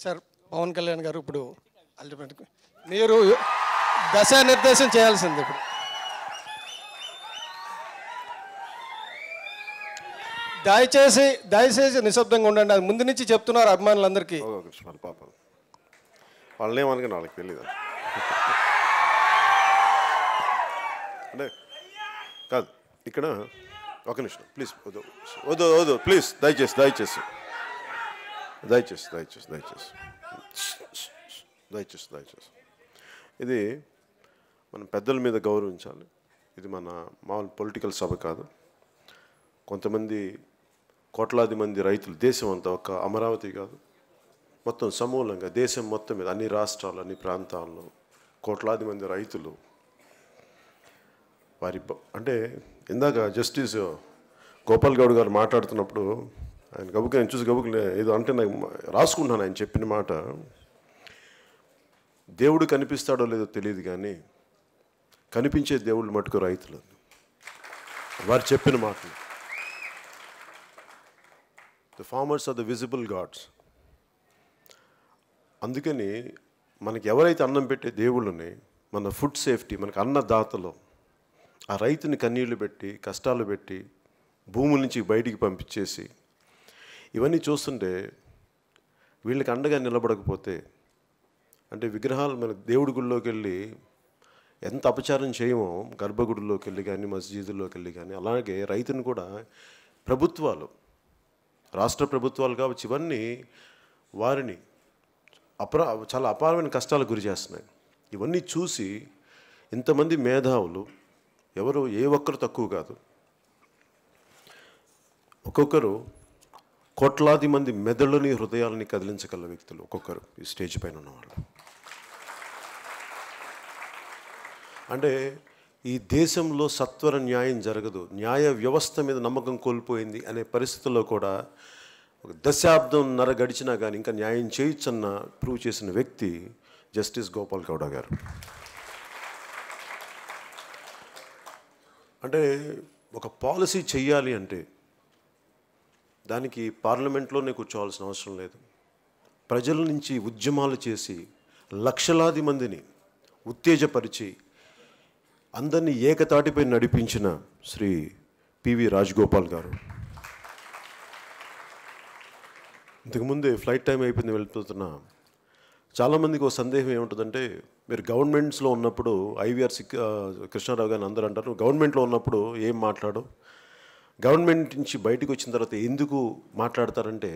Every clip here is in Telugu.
సార్ పవన్ కళ్యాణ్ గారు ఇప్పుడు అల్టిమేట్ మీరు దశానిర్దేశం చేయాల్సింది ఇప్పుడు. దయచేసి నిశ్శబ్దంగా ఉండండి. అది ముందు నుంచి చెప్తున్నారు అభిమానులందరికీ. పాపం వాళ్ళేమనుకుని వాళ్ళకి తెలీదు అంటే కాదు. ఇక్కడ ఒక నిమిషం ప్లీజ్, వద్దు ప్లీజ్, దయచేసి ఇది మనం పెద్దల మీద గౌరవించాలి. ఇది మన మామూలు పొలిటికల్ సభ కాదు. కొంతమంది కోట్లాది మంది రైతులు, దేశం అంతా, ఒక అమరావతి కాదు, మొత్తం సమూలంగా దేశం మొత్తం మీద అన్ని రాష్ట్రాలు, అన్ని ప్రాంతాల్లో కోట్లాది మంది రైతులు వారి అంటే ఇందాక జస్టిస్ గోపాల్ గౌడ్ గారు మాట్లాడుతున్నప్పుడు ఆయన నేను చూసి ఏదో అంటే నాకు రాసుకుంటున్నాను. ఆయన చెప్పిన మాట, దేవుడు కనిపిస్తాడో లేదో తెలియదు కానీ కనిపించే దేవుళ్ళు మటుకు రైతులు. వారు చెప్పిన మాటలు, the farmers are the visible gods. అందుకని మనకి ఎవరైతే అన్నం పెట్టే దేవుళ్ళని, మన ఫుడ్ సేఫ్టీ, మనకు అన్నదాతలో ఆ రైతుని కన్నీళ్లు పెట్టి, కష్టాలు పెట్టి, భూముల నుంచి బయటికి పంపించేసి ఇవన్నీ చూస్తుంటే వీళ్ళకి అండగా నిలబడకపోతే, అంటే విగ్రహాలు మన దేవుడి గుడిలోకి వెళ్ళి ఎంత అపచారం చేయమో, గర్భగుడిలోకి వెళ్ళి కానీ మస్జిదుల్లోకి వెళ్ళి కానీ, అలాగే రైతుని కూడా ప్రభుత్వాలు, రాష్ట్ర ప్రభుత్వాలు కావచ్చు, ఇవన్నీ వారిని చాలా అపారమైన కష్టాలకు గురి చేస్తున్నాయి. ఇవన్నీ చూసి ఇంతమంది మేధావులు, ఎవరు ఏ ఒక్కరు తక్కువ కాదు, ఒక్కొక్కరు కోట్లాది మంది మెదళ్ళని, హృదయాలని కదిలించగల వ్యక్తులు ఒక్కొక్కరు ఈ స్టేజ్ పైన ఉన్నవాళ్ళు. అంటే ఈ దేశంలో సత్వర న్యాయం జరగదు, న్యాయ వ్యవస్థ మీద నమ్మకం కోల్పోయింది అనే పరిస్థితుల్లో కూడా ఒక దశాబ్దంన్నర గడిచినా కానీ ఇంకా న్యాయం చేయొచ్చన్న ప్రూవ్ చేసిన వ్యక్తి జస్టిస్ గోపాల్ గౌడ గారు. అంటే ఒక పాలసీ చెయ్యాలి అంటే దానికి పార్లమెంట్లోనే కూర్చోవాల్సిన అవసరం లేదు. ప్రజల నుంచి ఉద్యమాలు చేసి లక్షలాది మందిని ఉత్తేజపరిచి అందరినీ ఏకతాటిపై నడిపించిన శ్రీ పివి రాజగోపాల్ గారు. ఇంతకుముందే ఫ్లైట్ టైం అయిపోయింది, వెళ్తున్నా. చాలామందికి ఒక సందేహం ఏముంటుందంటే, మీరు గవర్నమెంట్స్లో ఉన్నప్పుడు ఐవీఆర్ కృష్ణారావు గారిని అందరూ అంటారు, గవర్నమెంట్లో ఉన్నప్పుడు ఏం మాట్లాడు, గవర్నమెంట్ నుంచి బయటకు వచ్చిన తర్వాత ఎందుకు మాట్లాడతారంటే,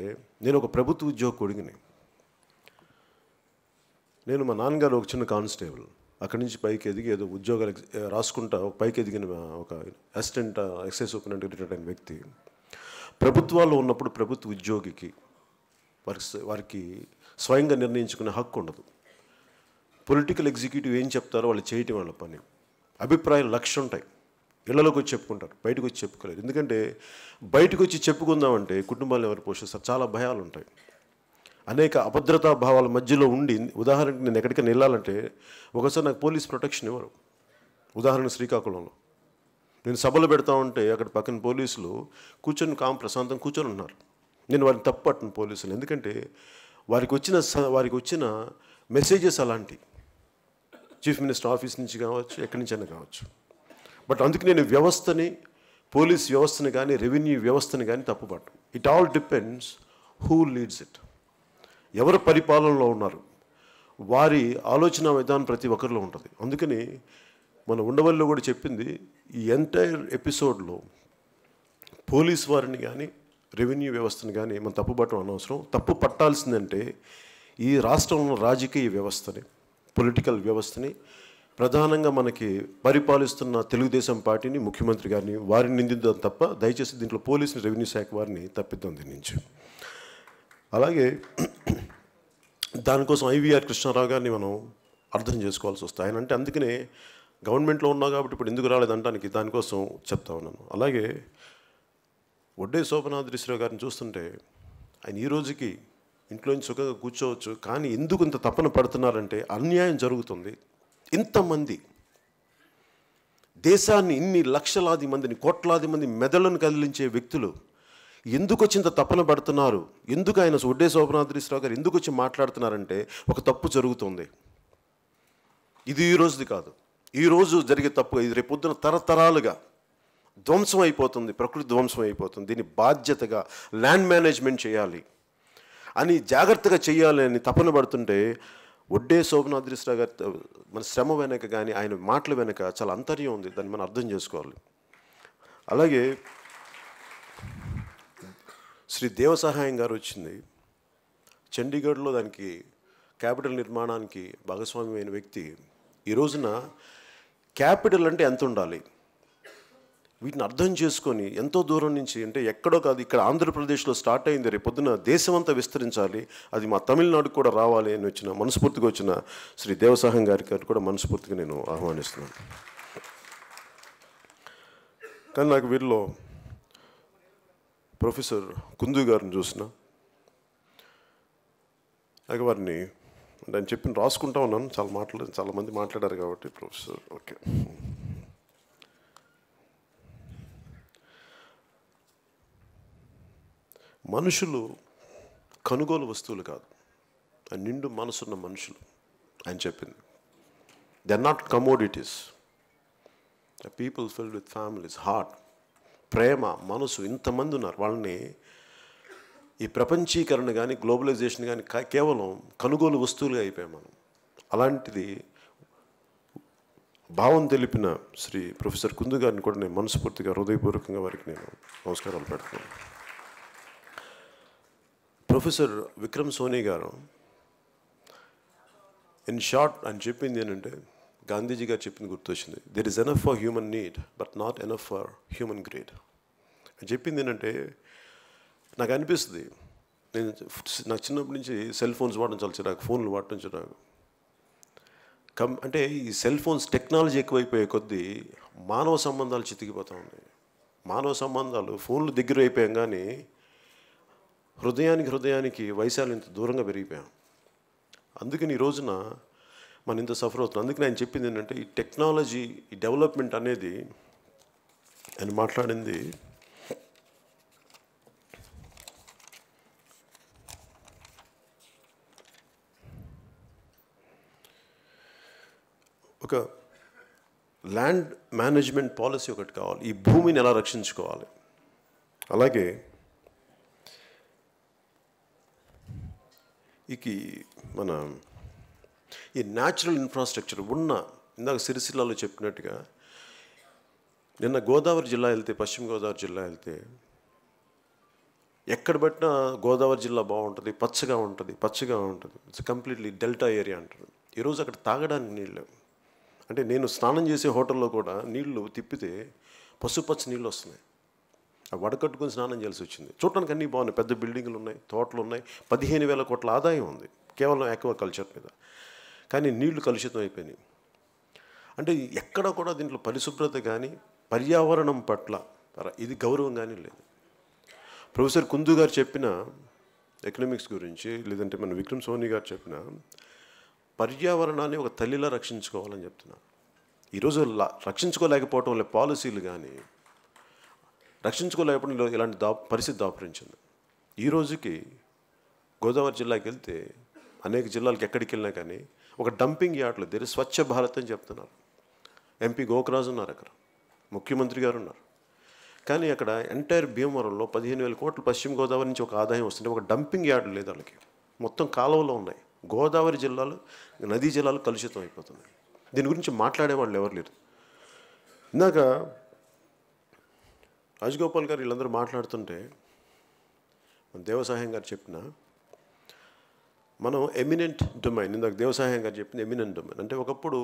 నేను ఒక ప్రభుత్వ ఉద్యోగకుడిని. నేను మా నాన్నగారు ఒక చిన్న కానిస్టేబుల్, అక్కడి నుంచి పైకి ఎదిగి ఏదో ఉద్యోగాలు రాసుకుంటా పైకి ఎదిగిన ఒక అసిస్టెంట్ ఎక్సైజ్ సూపరింటెండెంట్ రిటైర్డ్ అయిన వ్యక్తి. ప్రభుత్వాల్లో ఉన్నప్పుడు ప్రభుత్వ ఉద్యోగికి వారికి స్వయంగా నిర్ణయించుకునే హక్కు ఉండదు. పొలిటికల్ ఎగ్జిక్యూటివ్ ఏం చెప్తారో వాళ్ళు చేయటం వాళ్ళ పని. అభిప్రాయాలు లక్ష ఉంటాయి, ఇళ్లలోకి వచ్చి చెప్పుకుంటారు, బయటకు వచ్చి చెప్పుకోలేరు. ఎందుకంటే బయటకు వచ్చి చెప్పుకుందామంటే కుటుంబాలను ఎవరు పోషిస్తారు, చాలా భయాలు ఉంటాయి. అనేక అభద్రతా భావాల మధ్యలో ఉండి, ఉదాహరణకి నేను ఎక్కడికైనా వెళ్ళాలంటే ఒకసారి నాకు పోలీస్ ప్రొటెక్షన్ ఇవ్వరు. ఉదాహరణ శ్రీకాకుళంలో నేను సభలు పెడతా ఉంటే అక్కడ పక్కన పోలీసులు కూర్చొని ప్రశాంతం కూర్చొని ఉన్నారు. నేను వారిని తప్పట్టను పోలీసులు, ఎందుకంటే వారికి వచ్చిన మెసేజెస్ అలాంటి, చీఫ్ మినిస్టర్ ఆఫీస్ నుంచి కావచ్చు, ఎక్కడి నుంచైనా కావచ్చు. బట్ అందుకే నేను వ్యవస్థని, పోలీస్ వ్యవస్థని కానీ రెవెన్యూ వ్యవస్థని కానీ తప్పుపట్టను. It all depends who leads it, ఎవరు పరిపాలనలో ఉన్నారు, వారి ఆలోచన విధానం ప్రతి ఒక్కరిలో ఉంటుంది. అందుకని మన ఉండవల్లిలో కూడా చెప్పింది, ఈ ఎంటైర్ ఎపిసోడ్లో పోలీస్ వారిని కానీ రెవెన్యూ వ్యవస్థని కానీ మనం తప్పుపట్టడం అనవసరం. తప్పు పట్టాల్సిందంటే ఈ రాష్ట్రంలో రాజకీయ వ్యవస్థని, పొలిటికల్ వ్యవస్థని, ప్రధానంగా మనకి పరిపాలిస్తున్న తెలుగుదేశం పార్టీని, ముఖ్యమంత్రి గారిని, వారిని నిందిద్దాం తప్ప దయచేసి దీంట్లో పోలీసుని, రెవెన్యూ శాఖ వారిని తప్పిద్దాం దీని నుంచి. అలాగే దానికోసం ఐవీఆర్ కృష్ణారావు గారిని మనం అర్థం చేసుకోవాల్సి వస్తుంది. ఆయన అంటే అందుకనే గవర్నమెంట్లో ఉన్నావు కాబట్టి ఇప్పుడు ఎందుకు రాలేదంటానికి దానికోసం చెప్తా ఉన్నాను. అలాగే వడ్డే శోభనాద్రీశ్వరరావు గారిని చూస్తుంటే ఆయన ఈ రోజుకి ఇంట్లోంచి సుఖంగా కూర్చోవచ్చు, కానీ ఎందుకు ఇంత తపన పడుతున్నారంటే అన్యాయం జరుగుతుంది. ఇంతమంది దేశాన్ని, ఇన్ని లక్షలాది మందిని, కోట్లాది మంది మెదళ్ళను కదిలించే వ్యక్తులు ఎందుకు వచ్చింత తపన పడుతున్నారు, ఎందుకు ఆయన ఒడ్డే శోభనాద్రీశ్వరరావు గారు ఎందుకు వచ్చి మాట్లాడుతున్నారంటే ఒక తప్పు జరుగుతుంది. ఇది ఈ రోజుది కాదు, ఈరోజు జరిగే తప్పు ఇది రేపొద్దున తరతరాలుగా ధ్వంసం అయిపోతుంది, ప్రకృతి ధ్వంసం అయిపోతుంది. దీన్ని బాధ్యతగా ల్యాండ్ మేనేజ్మెంట్ చేయాలి అని జాగ్రత్తగా చేయాలి అని తపన పడుతుంటే ఒడ్డే శోభనాద్రీశ్వరరావు గారి మన శ్రమ వెనక కానీ ఆయన మాటల వెనక చాలా అంతర్యం ఉంది, దాన్ని మనం అర్థం చేసుకోవాలి. అలాగే శ్రీ దేవసహాయం గారు వచ్చింది, చండీగఢ్లో దానికి క్యాపిటల్ నిర్మాణానికి భాగస్వామ్యమైన వ్యక్తి. ఈ రోజున క్యాపిటల్ అంటే ఎంత ఉండాలి, వీటిని అర్థం చేసుకొని ఎంతో దూరం నుంచి, అంటే ఎక్కడో కాదు ఇక్కడ ఆంధ్రప్రదేశ్లో స్టార్ట్ అయింది, రేపు పొద్దున దేశమంతా విస్తరించాలి, అది మా తమిళనాడుకు కూడా రావాలి అని వచ్చిన మనస్ఫూర్తిగా వచ్చిన శ్రీ దేవసహాయం గారికి కూడా మనస్ఫూర్తిగా నేను ఆహ్వానిస్తున్నాను. కానీ నాకు వీరిలో ప్రొఫెసర్ కుందు గారిని చూసిన నాకు వారిని నేను చెప్పిన రాసుకుంటా ఉన్నాను, చాలామంది మాట్లాడారు కాబట్టి ప్రొఫెసర్ ఓకే. మనుషులు కొనుగోలు వస్తువులు కాదు, నిండు మనసున్న మనుషులు ఆయన చెప్పింది. They are not commodities, people filled with families, heart, ప్రేమ, మనసు, ఇంతమంది ఉన్నారు. వాళ్ళని ఈ ప్రపంచీకరణ కానీ గ్లోబలైజేషన్ కానీ కేవలం కొనుగోలు వస్తువులుగా అయిపోయాం మనం. అలాంటిది భావం తెలిపిన శ్రీ ప్రొఫెసర్ కుందు గారిని కూడా నేను మనస్ఫూర్తిగా హృదయపూర్వకంగా వారికి నేను నమస్కారాలు పెడుతున్నాను. ప్రొఫెసర్ విక్రమ్ సోనీ గారు ఇన్ షార్ట్ ఆయన చెప్పింది ఏంటంటే, గాంధీజీ గారు చెప్పింది గుర్తొచ్చింది, there is enough for human need but not enough for human grade. అని చెప్పింది ఏంటంటే, నాకు అనిపిస్తుంది, నాకు చిన్నప్పటి నుంచి సెల్ ఫోన్స్ వాడడం చాలా చిరాకు, ఫోన్లు వాడటం చిరాకు. అంటే ఈ సెల్ ఫోన్స్ టెక్నాలజీ ఎక్కువైపోయే కొద్దీ మానవ సంబంధాలు చితికిపోతూ ఉన్నాయి. మానవ సంబంధాలు ఫోన్లు దగ్గర అయిపోయాం కానీ హృదయానికి వైశాల్యం ఇంత దూరంగా పెరిగిపోయాం. అందుకని ఈ రోజున మనం ఇంత సఫర్ అవుతున్నాం. అందుకని ఆయన చెప్పింది ఏంటంటే, ఈ టెక్నాలజీ, ఈ డెవలప్మెంట్ అనేది ఆయన మాట్లాడింది ఒక ల్యాండ్ మేనేజ్మెంట్ పాలసీ ఒకటి కావాలి, ఈ భూమిని ఎలా రక్షించుకోవాలి. అలాగే మన ఈ న్యాచురల్ ఇన్ఫ్రాస్ట్రక్చర్ ఉన్న, ఇందాక సిరిసిల్లాలో చెప్పినట్టుగా, నిన్న గోదావరి జిల్లా వెళ్తే, పశ్చిమ గోదావరి జిల్లా వెళ్తే ఎక్కడ పట్టినా గోదావరి జిల్లా బాగుంటుంది, పచ్చగా ఉంటుంది. ఇట్స్ కంప్లీట్లీ డెల్టా ఏరియా అంటారు. ఈరోజు అక్కడ తాగడానికి నీళ్ళు, అంటే నేను స్నానం చేసే హోటల్లో కూడా నీళ్లు తిప్పితే పసుపచ్చ నీళ్ళు వస్తున్నాయి. ఆ వడకట్టుకుని స్నానం చేయాల్సి వచ్చింది. చూడటానికి అన్నీ బాగున్నాయి, పెద్ద బిల్డింగులు ఉన్నాయి, తోటలు ఉన్నాయి, 15,000 కోట్ల ఆదాయం ఉంది కేవలం ఆక్వాకల్చర్ మీద. కానీ నీళ్లు కలుషితం అయిపోయినాయి. అంటే ఎక్కడ కూడా దీంట్లో పరిశుభ్రత కానీ పర్యావరణం పట్ల ఇది గౌరవం కానీ లేదు. ప్రొఫెసర్ కుందు గారు చెప్పిన ఎకనామిక్స్ గురించి, లేదంటే మన విక్రమ్ సోనీ గారు చెప్పిన పర్యావరణాన్ని ఒక తల్లిలా రక్షించుకోవాలని చెప్తున్నారు. ఈరోజు రక్షించుకోలేకపోవటం వల్ల పాలసీలు కానీ రక్షించుకోలేకపోవడం ఇలాంటి పరిస్థితి దాపురించింది. ఈ రోజుకి గోదావరి జిల్లాకి వెళ్తే, అనేక జిల్లాలకు ఎక్కడికి వెళ్ళినా కానీ ఒక డంపింగ్ యార్డ్లో దేర్ స్వచ్ఛ భారత్ అని చెప్తున్నారు. ఎంపీ గోకరాజు ఉన్నారు, అక్కడ ముఖ్యమంత్రి గారు ఉన్నారు. కానీ అక్కడ ఎంటైర్ భీమవరంలో 15,000 కోట్లు పశ్చిమ గోదావరి నుంచి ఒక ఆదాయం వస్తుంటే ఒక డంపింగ్ యార్డు లేదు వాళ్ళకి. మొత్తం కాలువలో ఉన్నాయి. గోదావరి జిల్లాలు, నదీ జిల్లాలు కలుషితం అయిపోతున్నాయి. దీని గురించి మాట్లాడేవాళ్ళు ఎవరు లేరు. ఇందాక రాజగోపాల్ గారు వీళ్ళందరూ మాట్లాడుతుంటే దేవసహాయం గారు చెప్పిన మనం ఎమినెంట్ డొమైన్, ఇందాక దేవసహాయం గారు చెప్పింది ఎమినెంట్ డొమైన్ అంటే, ఒకప్పుడు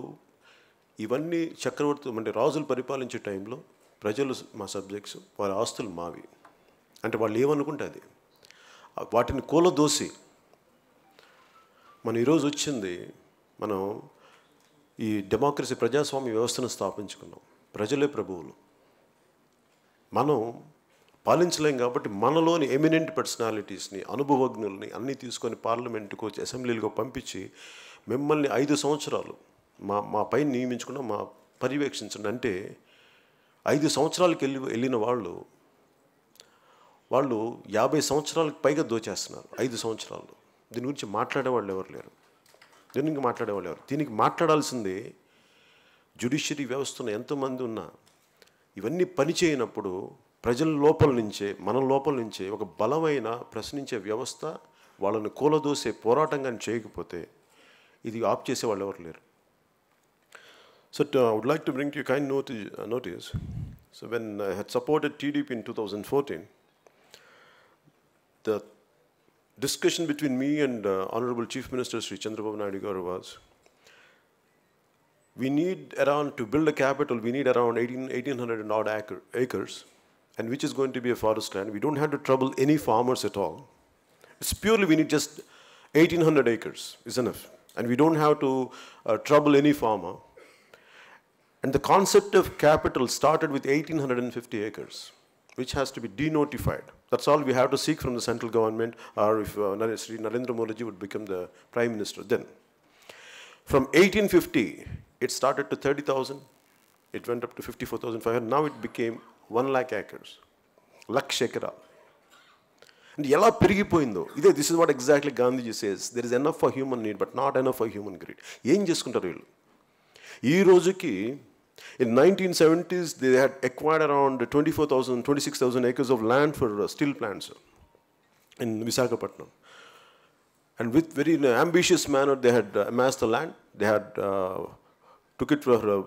ఇవన్నీ చక్రవర్తి అంటే రాజులు పరిపాలించే టైంలో ప్రజలు మా సబ్జెక్ట్స్, వారి ఆస్తులు మావి అంటే వాళ్ళు ఏమనుకుంటే అది, వాటిని కూలదోసి మనం ఈరోజు వచ్చింది, మనం ఈ డెమోక్రసీ ప్రజాస్వామ్య వ్యవస్థను స్థాపించుకున్నాం. ప్రజలే ప్రభువులు, మనం పాలించలేం. కాబట్టి మనలోని ఎమినెంట్ పర్సనాలిటీస్ని, అనుభవజ్ఞుల్ని అన్నీ తీసుకొని పార్లమెంటుకు వచ్చి అసెంబ్లీలకు పంపించి మిమ్మల్ని 5 సంవత్సరాలు మా పైన నియమించుకున్న మా పర్యవేక్షించండి అంటే 5 సంవత్సరాలకి వెళ్ళిన వాళ్ళు వాళ్ళు 50 సంవత్సరాలకు పైగా దోచేస్తున్నారు 5 సంవత్సరాలు. దీని గురించి మాట్లాడేవాళ్ళు ఎవరు లేరు. దీనికి మాట్లాడేవాళ్ళు ఎవరు? దీనికి మాట్లాడాల్సింది జ్యుడిషియరీ వ్యవస్థను ఎంతోమంది ఉన్నా ఇవన్నీ పని చేయనప్పుడు ప్రజల లోపల నుంచే, మన లోపల నుంచే ఒక బలమైన ప్రశ్నించే వ్యవస్థ వాళ్ళని కూలదోసే పోరాటంగా చేయకపోతే ఇది ఆప్ చేసే వాళ్ళు ఎవరు లేరు. So I would like to bring to you kind notice. So when I had supported TDP in 2014, the discussion between me and Honorable Chief Minister Sri Chandrababu Naidu Garu was, we need around, to build a capital, we need around 1,800 and odd acres, and which is going to be a forest land. We don't have to trouble any farmers at all. It's purely we need just 1,800 acres is enough. And we don't have to trouble any farmer. And the concept of capital started with 1,850 acres, which has to be denotified. That's all we have to seek from the central government, or if Sri Narendra Modi would become the Prime Minister then. From 1850, it started to 30,000. It went up to 54,500. Now it became 1 lakh acres. Laksh ekara. And ఎలా పెరిగిపోయిందో ఇదే. This is what exactly Gandhiji says, there is enough for human need but not enough for human greed. ఏం చేసుకుంటారు వీళ్ళు? ఈ రోజుకి in 1970s they had acquired around 26,000 acres of land for steel plants in Visakhapatnam. And with very ambitious manner they had amassed the land. They had took it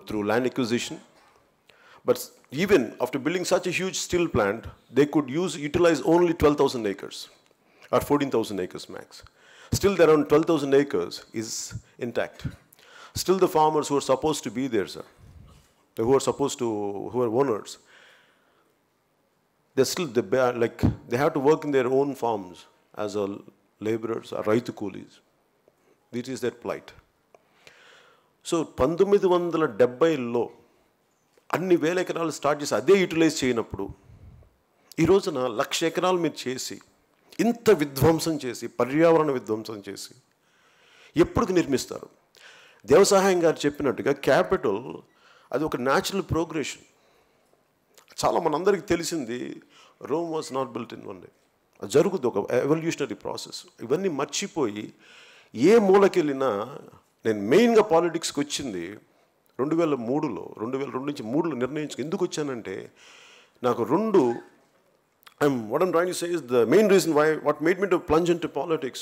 through land acquisition. But even after building such a huge steel plant, they could utilize only 12,000 acres or 14,000 acres max. Still around 12,000 acres is intact. Still the farmers who are supposed to be there, sir, who are owners, they still, they have to work in their own farms as laborers or raitu coolies. This is their plight. So 1970లో అన్ని వేల ఎకరాలు స్టార్ట్ చేసి అదే యూటిలైజ్ చేయనప్పుడు ఈ రోజున 1,00,000 ఎకరాలు మీరు చేసి ఇంత విధ్వంసం చేసి, పర్యావరణ విధ్వంసం చేసి ఎప్పుడు నిర్మిస్తారు? దేవసహాయం గారు చెప్పినట్టుగా క్యాపిటల్ అది ఒక న్యాచురల్ ప్రోగ్రెషన్. చాలా మనందరికీ తెలిసింది, Rome was not built in one day. అది జరుగుతుంది, ఒక ఎవల్యూషనరీ ప్రాసెస్. ఇవన్నీ మర్చిపోయి ఏ మూలకెళ్ళినా, నేను మెయిన్గా పాలిటిక్స్కి వచ్చింది 2002లో 2002 నుంచి 3లో నిర్ణయించుకు ఎందుకు వచ్చానంటే, నాకు what I'm trying to say is the main reason what made me to plunge into politics,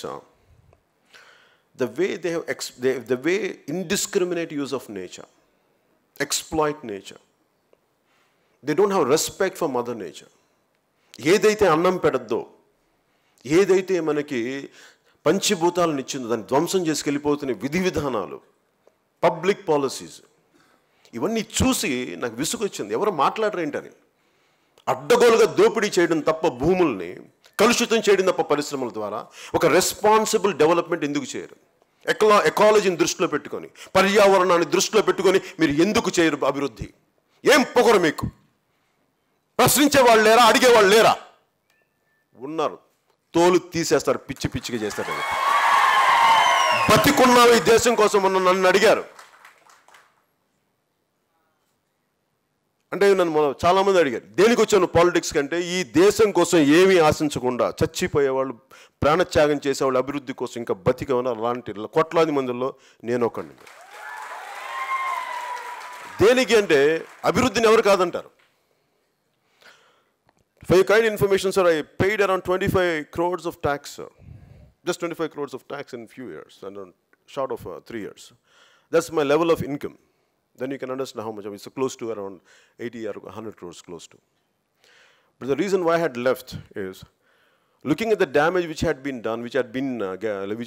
the way indiscriminate use of nature, exploit nature. They don't have respect for mother nature. ఏదైతే అన్నం పెడద్దో, ఏదైతే మనకి పంచభూతాలను ఇచ్చిందో దాన్ని ధ్వంసం చేసుకెళ్ళిపోతున్న విధి విధానాలు, పబ్లిక్ పాలసీస్, ఇవన్నీ చూసి నాకు విసుగొచ్చింది. ఎవరు మాట్లాడరేంటని. అడ్డగోలుగా దోపిడీ చేయడం తప్ప, భూముల్ని కలుషితం చేయడం తప్ప పరిశ్రమల ద్వారా ఒక రెస్పాన్సిబుల్ డెవలప్మెంట్ ఎందుకు చేయరు? ఎకాలజీని దృష్టిలో పెట్టుకొని, పర్యావరణాన్ని దృష్టిలో పెట్టుకొని మీరు ఎందుకు చేయరు అభివృద్ధి? ఏం పొగరు మీకు? ప్రశ్నించే వాళ్ళు లేరా? అడిగేవాళ్ళు లేరా? ఉన్నారు. తోలు తీసేస్తారు, పిచ్చి పిచ్చిగా చేస్తారు. బతికున్నావు ఈ దేశం కోసం నన్ను అడిగారు. అంటే నన్ను చాలామంది అడిగారు, దేనికి వచ్చాను పాలిటిక్స్ కంటే? ఈ దేశం కోసం ఏమీ ఆశించకుండా చచ్చిపోయేవాళ్ళు, ప్రాణత్యాగం చేసేవాళ్ళు అభివృద్ధి కోసం ఇంకా బతికే ఉన్నారు. అలాంటి కోట్లాది మందిలో నేను ఒకడిని. దేనికి అంటే అభివృద్ధిని ఎవరు కాదంటారు? For your kind information, sir, I paid around 25 crores of tax, sir. Just 25 crores of tax in a few years, and short of 3 years. That's my level of income. Then you can understand how much. It's close to around 80 or 100 crores, close to. But the reason why I had left is, looking at the damage which had been done, which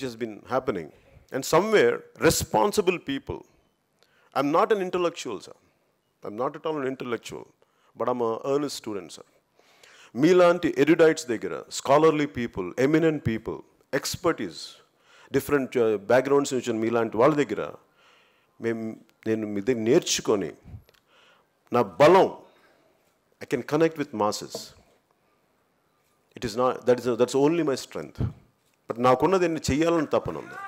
has been happening, and somewhere responsible people. I'm not an intellectual, sir. I'm not at all an intellectual, but I'm an earnest student, sir. మీలాంటి ఎరుడైట్స్ దగ్గర, scholarly people, eminent people, expertise, different backgrounds నుంచి మీలాంటి వాళ్ళ దగ్గర నేను మీ దగ్గర నేర్చుకొని నా బలం, I can connect with masses. It is not that's only my strength. But నాకున్నది ఎన్ని చెయ్యాలని తపన ఉంది.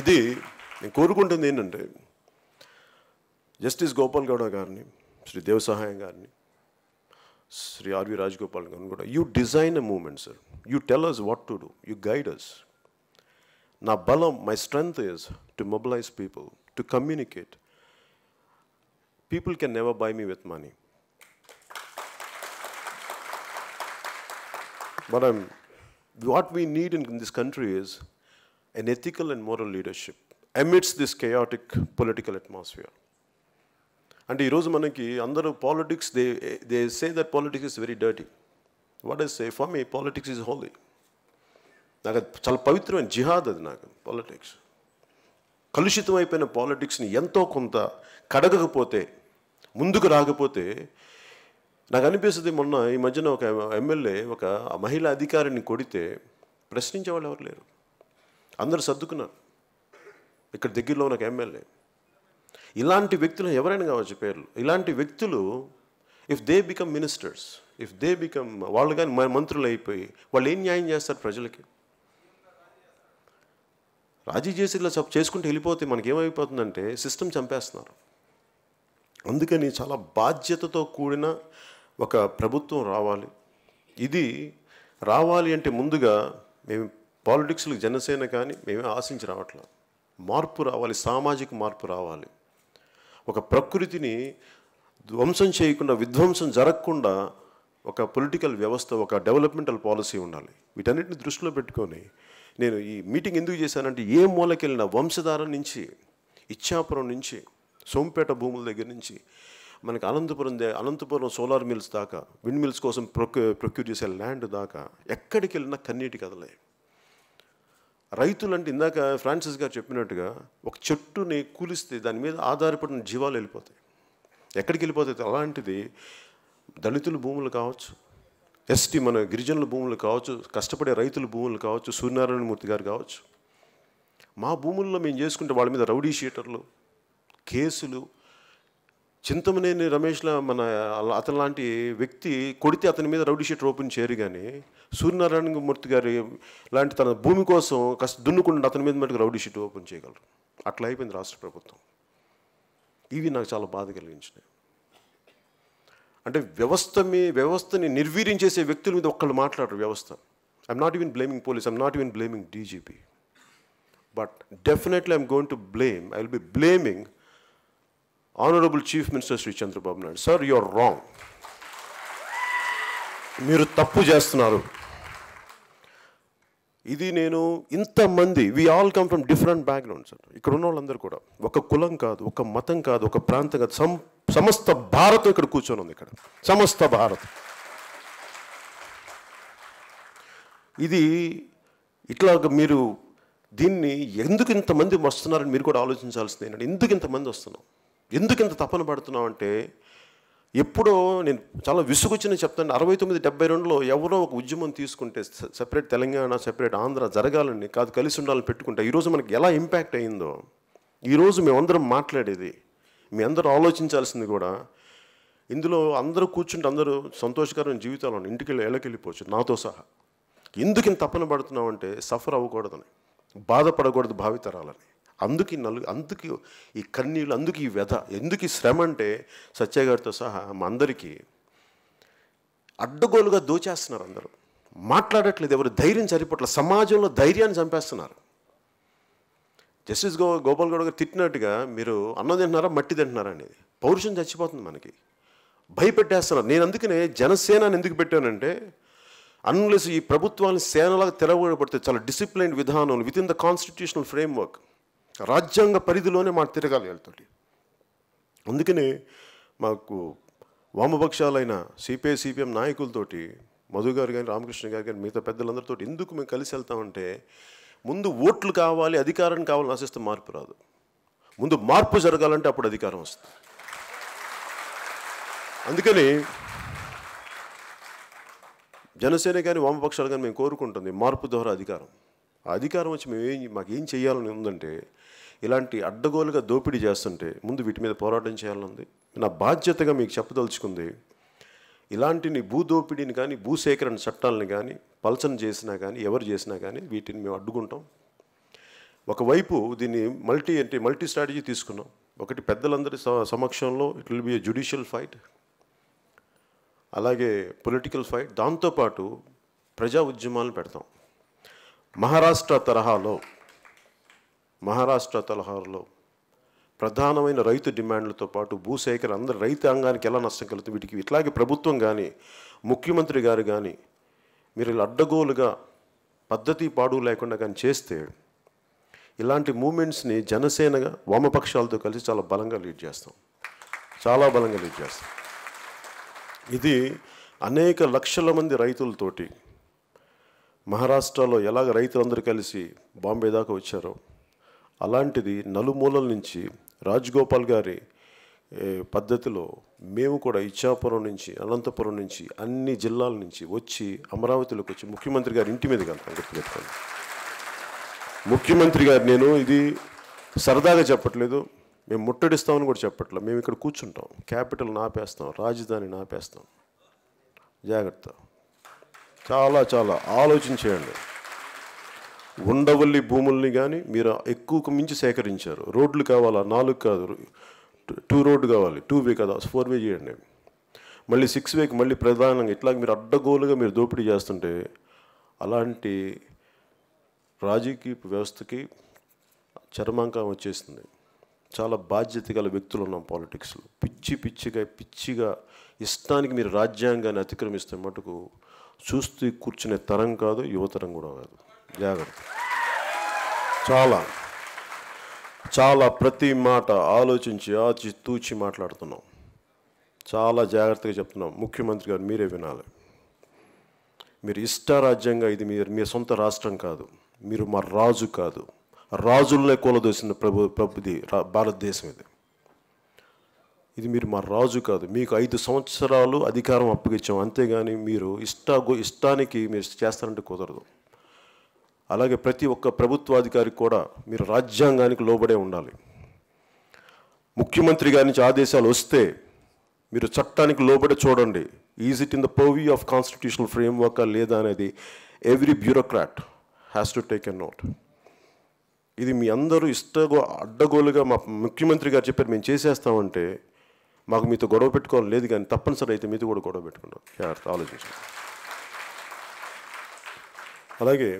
ఇది నేను కోరుకుంటుంది ఏంటంటే, జస్టిస్ గోపాల్ గౌడ గారిని, శ్రీ దేవసహాయం గారిని, శ్రీ ఆర్వి రాజగోపాల్ గారు కూడా, you design a movement sir, you tell us what to do, you guide us. నా బలం, my strength is to mobilise people, to communicate. People can never buy me with money. But what we need in this country is an ethical and moral leadership amidst this chaotic political atmosphere. And ఈరోజు మనకి అందరూ politics, they say that politics is very dirty. What I say, for me, politics is holy. నాకు చాలా పవిత్రమైన జిహాద్ అది. నాకు పాలిటిక్స్, కలుషితం అయిపోయిన పాలిటిక్స్ని ఎంతో కొంత కడగకపోతే, ముందుకు రాకపోతే, నాకు అనిపిస్తుంది, మొన్న ఈ మధ్యన ఒక ఎమ్మెల్యే ఒక మహిళా అధికారిని కొడితే ప్రశ్నించే వాళ్ళు ఎవరు లేరు, అందరూ సర్దుకున్నారు. ఇక్కడ దగ్గరలో ఉన్న ఒక ఎమ్మెల్యే. ఇలాంటి వ్యక్తులు ఎవరైనా కావచ్చు పేర్లు, ఇలాంటి వ్యక్తులు if they become ministers, if they become, వాళ్ళు కానీ మంత్రులు అయిపోయి వాళ్ళు ఏం న్యాయం చేస్తారు ప్రజలకి? రాజీ చేసి ఇలా చేసుకుంటూ వెళ్ళిపోతే మనకేమైపోతుందంటే సిస్టమ్ చంపేస్తున్నారు. అందుకని చాలా బాధ్యతతో కూడిన ఒక ప్రభుత్వం రావాలి. ఇది రావాలి అంటే ముందుగా మేము పాలిటిక్స్లో జనసేన కానీ మేమే ఆశించి రావట్లేదు. మార్పు రావాలి, సామాజిక మార్పు రావాలి. ఒక ప్రకృతిని ధ్వంసం చేయకుండా, విధ్వంసం జరగకుండా ఒక పొలిటికల్ వ్యవస్థ, ఒక డెవలప్మెంటల్ పాలసీ ఉండాలి. వీటన్నిటిని దృష్టిలో పెట్టుకొని నేను ఈ మీటింగ్ ఎందుకు చేశానంటే, ఏ మూలకెళ్ళిన వంశధార నుంచి, ఇచ్చాపురం నుంచి, సోంపేట భూముల దగ్గర నుంచి మనకి అనంతపురం సోలార్ మిల్స్ దాకా, విండ్ మిల్స్ కోసం ప్రొక్యూర్ చేసే ల్యాండ్ దాకా ఎక్కడికి వెళ్ళినా కన్నీటి కదలే. రైతులు అంటే ఇందాక ఫ్రాన్సిస్ గారు చెప్పినట్టుగా ఒక చెట్టుని కూలిస్తే దాని మీద ఆధారపడిన జీవాలు వెళ్ళిపోతాయి. ఎక్కడికి వెళ్ళిపోతాయి? అలాంటిది దళితుల భూములు కావచ్చు, ఎస్టీ మన గిరిజనుల భూములు కావచ్చు, కష్టపడే రైతుల భూములు కావచ్చు, సూర్యనారాయణమూర్తి గారు కావచ్చు. మా భూముల్లో మేము చేసుకుంటే వాళ్ళ మీద రౌడీ షీటర్లు, కేసులు. చింతమనేని రమేష్లా అతని లాంటి వ్యక్తి కొడితే అతని మీద రౌడీ షీటర్ ఓపెన్ చేయరు, కానీ సూర్యనారాయణమూర్తి గారి లాంటి తన భూమి కోసం దున్నుకుంటే అతని మీద మటుకు రౌడీ షీట్ ఓపెన్ చేయగలరు. అట్లా అయిపోయింది రాష్ట్ర ప్రభుత్వం. ఇవి నాకు చాలా బాధ కలిగించినాయి. అంటే వ్యవస్థని నిర్వీర్యం చేసే వ్యక్తుల మీద ఒక్కళ్ళు మాట్లాడరు. వ్యవస్థ, I'm not even blaming police, I'm not even blaming DGP, but definitely I'm going to blame, I will be blaming Honorable Chief Minister Sri Chandrababu Naidu. Sir, you are wrong. మీరు తప్పు చేస్తున్నారు. ఇది నేను ఇంతమంది, we all come from different backgrounds sir. ఇక్కడ ఉన్న వాళ్ళందరూ కూడా ఒక కులం కాదు, ఒక మతం కాదు, ఒక ప్రాంతం కాదు, సమస్త భారతం ఇక్కడ కూర్చొని ఉంది. ఇక్కడ సమస్త భారత్. ఇది ఇట్లాగ మీరు దీన్ని ఎందుకు ఇంతమంది వస్తున్నారని మీరు కూడా ఆలోచించాల్సింది ఏంటంటే, ఎందుకు ఇంతమంది వస్తున్నాం, ఎందుకు ఇంత తపన పడుతున్నాం అంటే, ఎప్పుడో నేను చాలా విసుగొచ్చిన చెప్తాను, 69-72లో ఎవరో ఒక ఉద్యమం తీసుకుంటే సెపరేట్ తెలంగాణ, సెపరేట్ ఆంధ్ర జరగాలని కాదు, కలిసి ఉండాలని పెట్టుకుంటే ఈరోజు మనకి ఎలా ఇంపాక్ట్ అయ్యిందో ఈరోజు మేమందరం మాట్లాడేది. మీ అందరూ ఆలోచించాల్సింది కూడా, ఇందులో అందరూ కూర్చుంటే అందరూ సంతోషకరమైన జీవితాలను ఇంటికి వెళ్ళిపోవచ్చు నాతో సహా. ఎందుకు ఇంత తపన పడుతున్నాం అంటే, సఫర్ అవ్వకూడదని, బాధపడకూడదు భావితరాలని. అందుకు ఈ కన్నీళ్ళు, అందుకు ఈ వ్యధ, ఎందుకు ఈ శ్రమ అంటే, సత్య గారితో సహా మా అందరికీ అడ్డగోలుగా దోచేస్తున్నారు. అందరూ మాట్లాడట్లేదు, ఎవరు ధైర్యం సరిపట్ల, సమాజంలో ధైర్యాన్ని చంపేస్తున్నారు. జస్టిస్ గోపాల్ గౌడ్ గారు తిట్టినట్టుగా, మీరు అన్నం తింటున్నారా మట్టి తింటున్నారా అనేది పౌరుషం చచ్చిపోతుంది మనకి, భయపెట్టేస్తున్నారు. నేను అందుకనే జనసేనని ఎందుకు పెట్టానంటే, అన్లెస్ ఈ ప్రభుత్వాన్ని సేనలాగా తెరవబడితే చాలా డిసిప్లైన్డ్ విధానం with in the constitutional framework, రాజ్యాంగ పరిధిలోనే మాకు తిరగాలి వెళ్తుంది. అందుకనే మాకు వామపక్షాలైన సిపిఐ సిపిఎం నాయకులతోటి, మధు గారు కానీ, రామకృష్ణ గారు కానీ, మిగతా పెద్దలందరితో ఎందుకు మేము కలిసి వెళ్తామంటే, ముందు ఓట్లు కావాలి, అధికారం కావాలని ఆశిస్తే మార్పు రాదు. ముందు మార్పు జరగాలంటే అప్పుడు అధికారం వస్తుంది. అందుకని జనసేన కానీ వామపక్షాలు కానీ మేము కోరుకుంటుంది మార్పు ద్వారా అధికారం. ఆ అధికారం వచ్చి మాకేం చేయాలని ఉందంటే, ఇలాంటి అడ్డగోలుగా దోపిడీ చేస్తుంటే ముందు వీటి మీద పోరాటం చేయాలనుంది. నా బాధ్యతగా మీకు చెప్పదలుచుకుంది, ఇలాంటిని భూదోపిడీని కానీ, భూసేకరణ చట్టాలను కానీ పల్చన చేసినా కానీ, ఎవరు చేసినా కానీ వీటిని మేము అడ్డుకుంటాం. ఒకవైపు దీన్ని మల్టీ స్ట్రాటజీ తీసుకున్నాం. ఒకటి, పెద్దలందరి సమక్షంలో it will be A judicial fight. అలాగే పొలిటికల్ ఫైట్, దాంతోపాటు ప్రజా ఉద్యమాలను పెడతాం. మహారాష్ట్ర తరహాలో ప్రధానమైన రైతు డిమాండ్లతో పాటు భూసేకరణ, అందరు రైతాంగానికి ఎలా నష్టం కలుగుతుంది, వీటికి ఇట్లాగే ప్రభుత్వం కానీ ముఖ్యమంత్రి గారు కానీ మీరు ఇలా అడ్డగోలుగా పద్ధతి పాడు లేకుండా కానీ చేస్తే ఇలాంటి మూమెంట్స్ని జనసేనగా వామపక్షాలతో కలిసి చాలా బలంగా లీడ్ చేస్తాం. ఇది అనేక లక్షల మంది రైతులతోటి మహారాష్ట్రలో ఎలాగ రైతులందరూ కలిసి బాంబే దాకా వచ్చారో అలాంటిది నలుమూలల నుంచి రాజగోపాల్ గారి పద్ధతిలో మేము కూడా ఇచ్చాపురం నుంచి, అనంతపురం నుంచి, అన్ని జిల్లాల నుంచి వచ్చి అమరావతిలోకి వచ్చి ముఖ్యమంత్రి గారి ఇంటి మీదకి వెళ్తాం. గుర్తుపెట్టుకోండి, ముఖ్యమంత్రి గారు, నేను ఇది సరదాగా చెప్పట్లేదు, మేము ముట్టడిస్తామని కూడా చెప్పట్లేదు. మేము ఇక్కడ కూర్చుంటాం, క్యాపిటల్ నాపేస్తాం, రాజధాని నాపేస్తాం. జాగ్రత్త, చాలా ఆలోచించేయండి. ఉండవల్లి భూముల్ని కానీ మీరు ఎక్కువకు మించి సేకరించారు. రోడ్లు కావాలా? 4 కాదు, 2 రోడ్డు కావాలి, 2 వే కదా, 4 వే చేయండి. మళ్ళీ 6 వేకి మళ్ళీ ప్రధానంగా ఇట్లా మీరు అడ్డగోలుగా మీరు దోపిడీ చేస్తుంటే అలాంటి రాజకీయ వ్యవస్థకి చరమాంకం వచ్చేస్తుంది. చాలా బాధ్యత గల వ్యక్తులు ఉన్నాం పాలిటిక్స్లో. పిచ్చిగా ఇష్టానికి మీరు రాజ్యాంగాన్ని అతిక్రమిస్తే మటుకు చూస్తూ కూర్చునే తరం కాదు, యువతరం కూడా కాదు. జాగ్రత్త. చాలా ప్రతి మాట ఆలోచించి తూచి మాట్లాడుతున్నాం. చాలా జాగ్రత్తగా చెప్తున్నాం. ముఖ్యమంత్రి గారు మీరే వినాలి. మీరు ఇష్టారాజ్యంగా, ఇది మీ సొంత రాష్ట్రం కాదు, మీరు మా రాజు కాదు, రాజులనే కూలదోసిన ప్రభుది భారతదేశం. ఇది మీరు మా రాజు కాదు. మీకు 5 సంవత్సరాలు అధికారం అప్పగించాం, అంతేగాని మీరు ఇష్టానికి మీరు చేస్తారంటే కుదరదు. అలాగే ప్రతి ఒక్క ప్రభుత్వాధికారికి కూడా మీరు రాజ్యాంగానికి లోబడే ఉండాలి. ముఖ్యమంత్రి గారి నుంచి ఆదేశాలు వస్తే మీరు చట్టానికి లోబడే చూడండి. Is it in the purview of constitutional framework లేదా అనేది every bureaucrat has to take a note. ఇది మీ అందరూ అడ్డగోలుగా మా ముఖ్యమంత్రి గారు చెప్పారు మేము చేసేస్తామంటే మాకు మీతో గొడవ పెట్టుకోవాలి లేదు, కానీ తప్పనిసరి అయితే మీతో కూడా గొడవ పెట్టుకుంటాం. ఆలోచించండి. అలాగే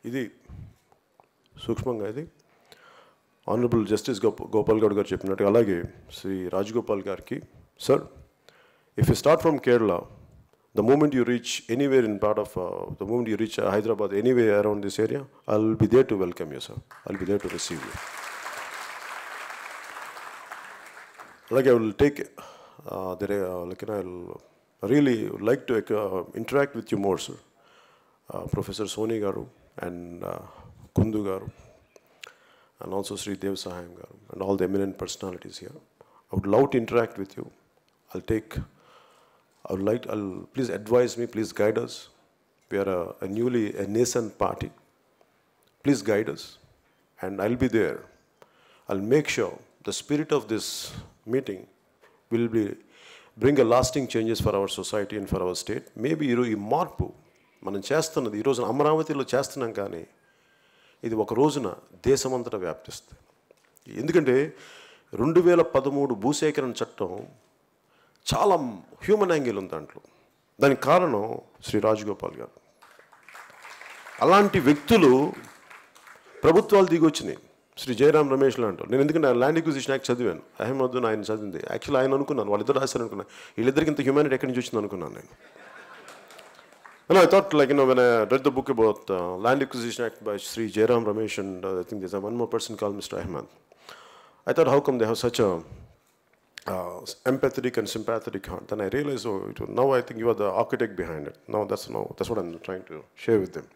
ఇది సూక్ష్మంగా ఇది ఆనరబుల్ జస్టిస్ గోపాల్ గౌడ్ గారు చెప్పినట్టు, అలాగే శ్రీ రాజగోపాల్ గారికి, sir, if you start from Kerala, the moment you reach anywhere in part of, the moment you reach Hyderabad, anywhere around this area, I'll be there to welcome you, sir. I'll be there to receive you. Like I will take, I'll really like to interact with you more, sir. Professor Soni Garu and Kundu Garu, and also Sri Dev Sahayam Garu, and all the eminent personalities here. I would love to interact with you. Please advise me, please guide us. We are a nascent party. Please guide us, and I'll be there. I'll make sure the spirit of this meeting will bring a lasting changes for our society and for our state. Maybe ఈ మార్పు మనం చేస్తున్నది ఈరోజు అమరావతిలో చేస్తున్నాం, కానీ ఇది ఒక రోజున దేశమంతటా వ్యాప్తిస్తుంది. ఎందుకంటే 2013 భూసేకరణ చట్టం చాలా హ్యూమన్ యాంగిల్ ఉంది దాంట్లో. దానికి కారణం శ్రీ రాజగోపాల్ గారు. అలాంటి వ్యక్తులు ప్రభుత్వాలు దిగొచ్చినాయి. శ్రీ జయరాం రమేష్ లాంటి. నేను ఎందుకంటే ల్యాండ్ ఎక్విజిషన్ యాక్ట్ చదివాను, అహ్మద్దున్ ఆయన చదివింది. యాక్చువల్లీ ఆయన అనుకున్నాను వాళ్ళిద్దరు రాశారు అనుకున్నాను, వీళ్ళిద్దరికి ఇంత హ్యూమానిటీ ఎక్కడి నుంచి వచ్చింది అనుకున్నాను నేను. I thought, when I read the book about Land Acquisition Act by Sri Jairam Ramesh, and I think there's one more person called Mr. Ahmed, I thought, how come they have such a empathetic and sympathetic heart? Then I realized, now I think you are the architect behind it. That's what I'm trying to share with them.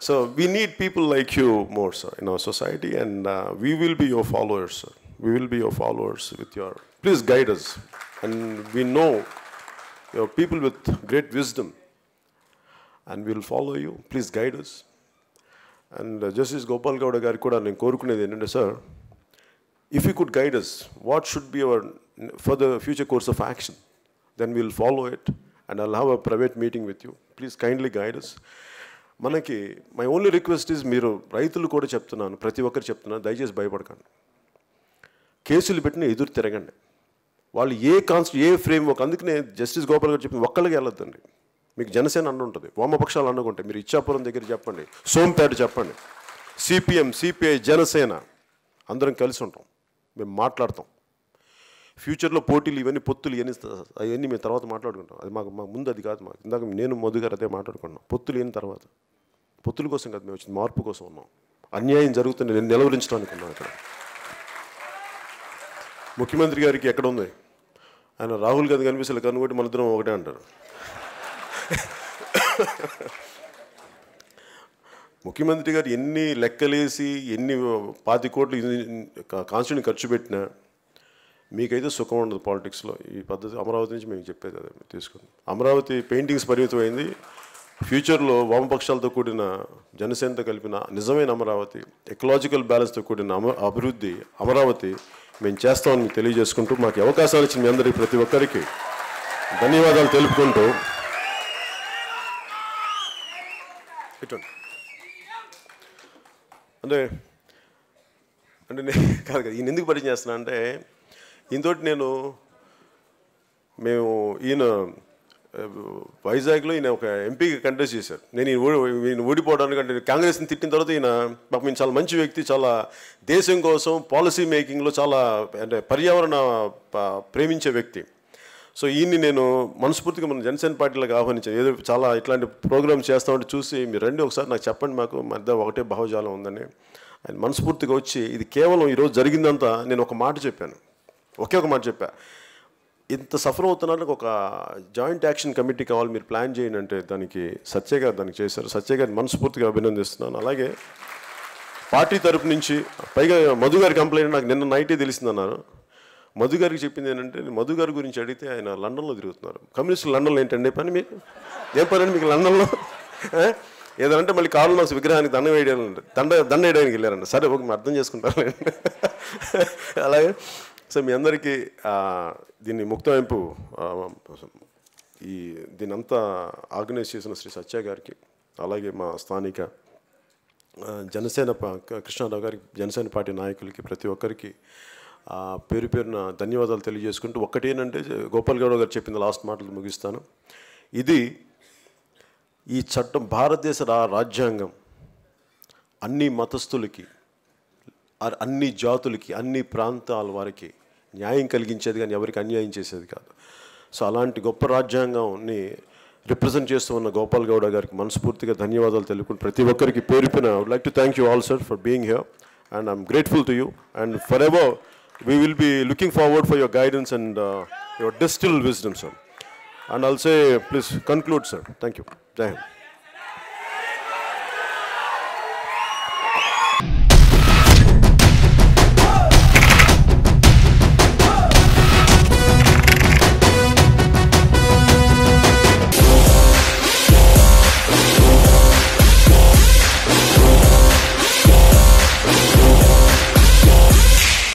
So we need people like you more, sir, in our society, and we will be your followers, sir. We will be your followers with your. Please guide us, and we know you're people with great wisdom, and we'll follow you. Please guide us. And Justice Gopal Gowda garu kuda nenu korukunedi endante, sir, if you could guide us, what should be our further future course of action, then we'll follow it, and I'll have a private meeting with you. Please kindly guide us. మనకి మై ఓన్లీ రిక్వెస్ట్ ఇస్, మీరు రైతులు కూడా చెప్తున్నాను, ప్రతి ఒక్కరు చెప్తున్నాను, దయచేసి భయపడకండి. కేసులు పెట్టిన ఎదురు తిరగండి. వాళ్ళు ఏ ఫ్రేమ్ వర్క్, అందుకనే జస్టిస్ గోపాల్ గారు చెప్పింది ఒక్కళ్ళకి వెళ్ళొద్దండి. మీకు జనసేన అన్న ఉంటుంది, వామపక్షాలు అన్నకుంటాయి. మీరు ఇచ్చాపురం దగ్గర చెప్పండి, సోంపేట చెప్పండి, సిపిఎం, సిపిఐ, జనసేన అందరం కలిసి ఉంటాం, మేము మాట్లాడతాం. ఫ్యూచర్లో పోటీలు ఇవన్నీ పొత్తులు అవన్నీ మేము తర్వాత మాట్లాడుకుంటాం. అది మాకు ముందు అది కాదు. మాకు ఇందాక నేను మధు గారు అదే మాట్లాడుకున్నాం. పొత్తులు అయిన తర్వాత, పొత్తుల కోసం కాదు మేము వచ్చింది, మార్పు కోసం ఉన్నాం. అన్యాయం జరుగుతుంది నేను నిలవరించడానికి ఉన్నాం. ఇక్కడ ముఖ్యమంత్రి గారికి ఎక్కడ ఉంది, ఆయన రాహుల్ గాంధీ కనిపిస్తే కనుగొట్టి మన ఇద్దరం ఒకటే అంటారు. ముఖ్యమంత్రి గారు ఎన్ని లెక్కలేసి ఎన్ని 20 కోట్లు కాన్స్టిట్యూషన్ ఖర్చు పెట్టినా మీకైతే సుఖం ఉండదు పాలిటిక్స్లో. ఈ పద్ధతి అమరావతి నుంచి మేము చెప్పేది అదే తీసుకుంది. అమరావతి పెయింటింగ్స్ పరిమితమైంది. ఫ్యూచర్లో వామపక్షాలతో కూడిన జనసేనతో కలిపిన నిజమైన అమరావతి, ఎకలాజికల్ బ్యాలెన్స్తో కూడిన అభివృద్ధి అమరావతి మేము చేస్తామని మీకు తెలియజేసుకుంటూ, మాకు అవకాశాలు ఇచ్చిన మీ అందరికీ ప్రతి ఒక్కరికి ధన్యవాదాలు తెలుపుకుంటూ అంటే కాదు కదా ఈయన ఎందుకు పరిచయం చేస్తున్నా అంటే, ఈయనతోటి మేము ఈయన వైజాగ్లో ఈయన ఒక ఎంపీకి కంటెస్ట్ చేశారు. నేను ఈయన ఓడిపోవడానికి అంటే కాంగ్రెస్ని తిట్టిన తర్వాత ఈయన మాకు ఈయన చాలా మంచి వ్యక్తి, చాలా దేశం కోసం పాలసీ మేకింగ్లో చాలా అంటే పర్యావరణ ప్రేమించే వ్యక్తి. సో ఈయన్ని నేను మనస్ఫూర్తిగా మన జనసేన పార్టీలకు ఆహ్వానించాను. ఏదో చాలా ఇట్లాంటి ప్రోగ్రామ్స్ చేస్తామంటే చూసి మీరు రండి ఒకసారి నాకు చెప్పండి, మాకు మధ్య ఒకటే భావజాలం ఉందని ఆయన మనస్ఫూర్తిగా వచ్చి, ఇది కేవలం ఈరోజు జరిగిందంతా నేను ఒక మాట చెప్పాను, ఒకే ఒక మాట చెప్పా, ఇంత సఫర్ అవుతున్నానికి ఒక జాయింట్ యాక్షన్ కమిటీ కావాలి, మీరు ప్లాన్ చేయండి అంటే దానికి సత్య గారు దానికి చేశారు. సత్య గారిని మనస్ఫూర్తిగా అభినందిస్తున్నాను. అలాగే పార్టీ తరపు నుంచి పైగా మధు గారి కంప్లైంట్ నాకు నిన్న నైటే తెలిసిందన్నారు. మధు గారికి చెప్పింది ఏంటంటే, మధు గారి గురించి అడిగితే ఆయన లండన్లో తిరుగుతున్నారు. కమ్యూనిస్టులు లండన్లో ఏంటండి పని, మీకు ఏం పని అండి మీకు లండన్లో? ఏదంటే మళ్ళీ కార్ల్ మార్క్స్ విగ్రహానికి దండ వేయడానికి వెళ్ళారంట. సరే ఒక అర్థం చేసుకుంటారు. అలాగే సో మీ అందరికీ దీన్ని ముక్తాయింపు దీని అంతా ఆర్గనైజ్ చేసిన శ్రీ సత్య గారికి, అలాగే మా స్థానిక జనసేన కృష్ణారావు గారికి, జనసేన పార్టీ నాయకులకి ప్రతి ఒక్కరికి పేరు పేరున ధన్యవాదాలు తెలియజేసుకుంటూ, ఒక్కటేనంటే గోపాల్ గౌడ్ గారు చెప్పింది లాస్ట్ మాటలు ముగిస్తాను. ఈ చట్టం భారతదేశ రాజ్యాంగం అన్ని మతస్థులకి, అన్ని జాతులకి, అన్ని ప్రాంతాల వారికి న్యాయం కలిగించేది కానీ ఎవరికి అన్యాయం చేసేది కాదు. సో అలాంటి గొప్ప రాజ్యాంగాన్ని రిప్రజెంట్ చేస్తూ ఉన్న గోపాల్ గౌడ గారికి మనస్ఫూర్తిగా ధన్యవాదాలు తెలుపుకుంటూ ప్రతి ఒక్కరికి పేరు పేరున I would like to thank you all, sir, for being here, and I'm grateful to you, and forever we will be looking forward for your guidance and your distilled wisdom, sir. And I'll say, please conclude, sir. Thank you. Jai Hind.